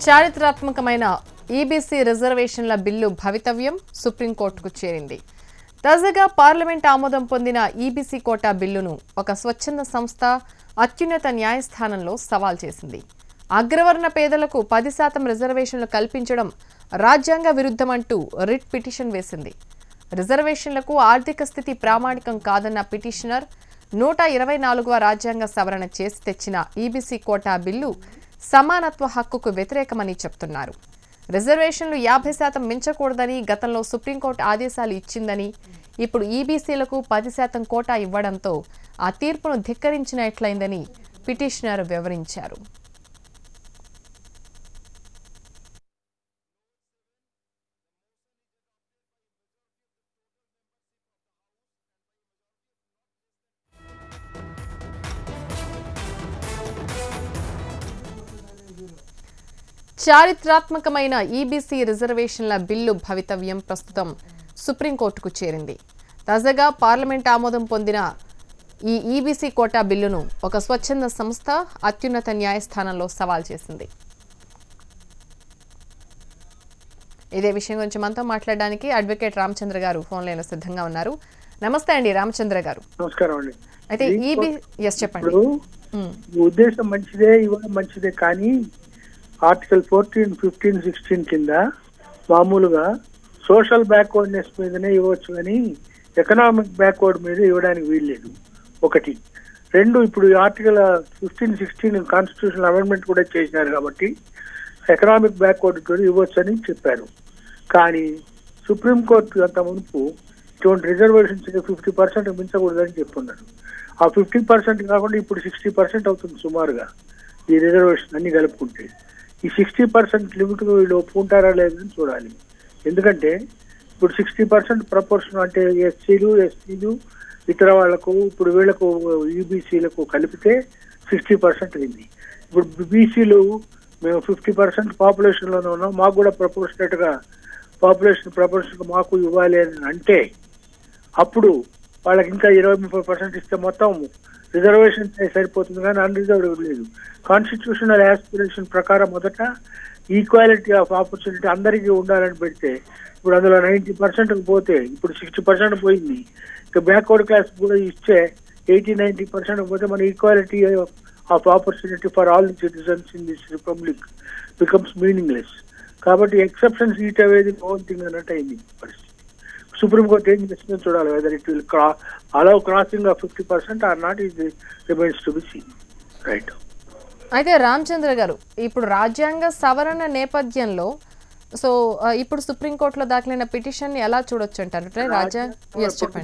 చారిత్రాత్మకమైన ఈబీసీ రిజర్వేషన్ల బిల్లు భవితవ్యం సుప్రీంకోర్టుకు చేరింది. తాజాగా పార్లమెంట్ ఆమోదం పొందిన ఈబీసీ కోటా బిల్లును ఒక స్వచ్ఛంద సంస్థ అత్యున్నత న్యాయస్థానంలో సవాల్ చేసింది. అగ్రవర్ణ పేదలకు 10% రిజర్వేషన్లు కల్పించడం రాజ్యాంగ విరుద్ధమంటూ రిట్ పిటిషన్ వేసింది. రిజర్వేషన్లకు ఆర్థిక స్థితి ప్రామాణికం కాదన్న పిటిషనర్ 124వ రాజ్యాంగ సవరణ చేసి తెచ్చిన ఈబీసీ కోటా బిల్లు సమానత్వ హక్కుకు వ్యతిరేకమని చెప్తున్నారు. రిజర్వేషన్లు 50% మించకూడదని గతంలో సుప్రీంకోర్టు ఆదేశాలు ఇచ్చిందని, ఇప్పుడు ఈబీసీలకు 10% కోటా ఇవ్వడంతో ఆ తీర్పును ధిక్కరించినట్లయిందని పిటిషనర్ వివరించారు. చారిత్రాత్మకమైన ఈబీసీ రిజర్వేషన్ల బిల్లు భవితవ్యం ప్రస్తుతం సుప్రీంకోర్టుకు చేరింది. తాజాగా పార్లమెంట్ ఆమోదం పొందిన ఈ ఈబీసీ కోటా బిల్లును ఒక స్వచ్ఛంద సంస్థ అత్యున్నత న్యాయస్థానంలో సవాల్ చేసింది. ఇదే విషయం గురించి మనతో మాట్లాడడానికి అడ్వకేట్ రామచంద్ర గారు ఫోన్ లైన్లో సిద్ధంగా ఉన్నారు. నమస్తే అండి రామచంద్ర గారు. నమస్కారం అండి. అయితే చెప్పండి. ఉద్దేశం మంచిదే, ఇవ్వడం మంచిదే, కానీ ఆర్టికల్ 14, 15, 16 కింద మామూలుగా సోషల్ బ్యాక్వర్డ్నెస్ మీదనే ఇవ్వచ్చు కానీ ఎకనామిక్ బ్యాక్వర్డ్ మీద ఇవ్వడానికి వీల్లేదు. ఒకటి. రెండు, ఇప్పుడు ఆర్టికల్ 15, 16 కాన్స్టిట్యూషనల్ అమెండ్మెంట్ కూడా చేసినారు కాబట్టి ఎకనామిక్ బ్యాక్వర్డ్ కూడా ఇవ్వచ్చు అని చెప్పారు. కానీ సుప్రీంకోర్టు అంత మునుపు ఇటువంటి రిజర్వేషన్స్ 50% మించకూడదని చెప్పున్నారు. ఆ 50% కాకుండా ఇప్పుడు 60% అవుతుంది సుమారుగా ఈ రిజర్వేషన్ అన్ని కలుపుకుంటే. ఈ 60% లిమిట్ వీళ్ళు ఒప్పుకుంటారా లేదని చూడాలి. ఎందుకంటే ఇప్పుడు 60% ప్రపోర్షన్ అంటే ఎస్సీలు, ఎస్టీలు, ఇతర వాళ్లకు, ఇప్పుడు వీళ్లకు ఈబీసీలకు కలిపితే 60% అయింది. ఇప్పుడు బీసీలు మేము 50% పాపులేషన్లోనే ఉన్నాం, మాకు కూడా ప్రపోర్షనేట్ గా ప్రపోర్షన్ మాకు ఇవ్వాలి అని అంటే అప్పుడు వాళ్ళకి ఇంకా 20-30% ఇస్తే మొత్తం రిజర్వేషన్ సరిపోతుంది, కానీ అన్రిజర్వ్డ్ లేదు. కాన్స్టిట్యూషనల్ యాస్పిరేషన్ ప్రకారం మొదట ఈక్వాలిటీ ఆఫ్ ఆపర్చునిటీ అందరికీ ఉండాలని పెడితే ఇప్పుడు అందులో 90% పోతే ఇప్పుడు 60% పోయింది. ఇక బ్యాక్వర్డ్ క్లాస్ కూడా ఇచ్చే 80-90% పోతే మన equality of opportunity for all the citizens in this republic becomes meaningless. కాబట్టి ఎక్సెప్షన్స్ ఈట్ అవేది ఓన్ థింగ్ అన్నట్టు అయింది పరిస్థితి. సుప్రీంకోర్టు ఏం చేస్తుందో చూడాలి, whether it will allow crossing of 50% or not is remains to be seen. Right. అయితే రామచంద్ర గారు, ఇప్పుడు రాజ్యాంగ సవరణ నేపథ్యంలో ఇప్పుడు సుప్రీంకోర్టులో దాఖలైన పిటిషన్ ఎలా చూడొచ్చు అంటారు?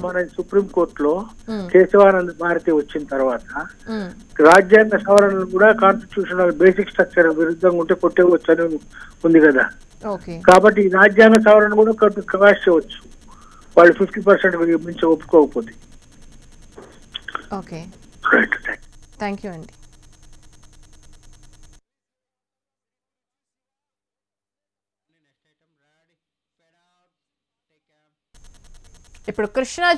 మన సుప్రీంకోర్టులో కేశవానంద్ భారతి వచ్చిన తర్వాత రాజ్యాంగ సవరణలు కూడా కాన్స్టిట్యూషనల్ బేసిక్ స్ట్రక్చర్ విరుద్ధంగా ఉంటే కొట్టేవచ్చు అని ఉంది కదా. కాబట్టి రాజ్యాంగ సవరణ కూడా క్రాష్ చేయవచ్చు వాళ్ళు 50% మించి ఒప్పుకోకపోతే. ఓకే, థ్యాంక్ యూ అండి. ఇప్పుడు కృష్ణా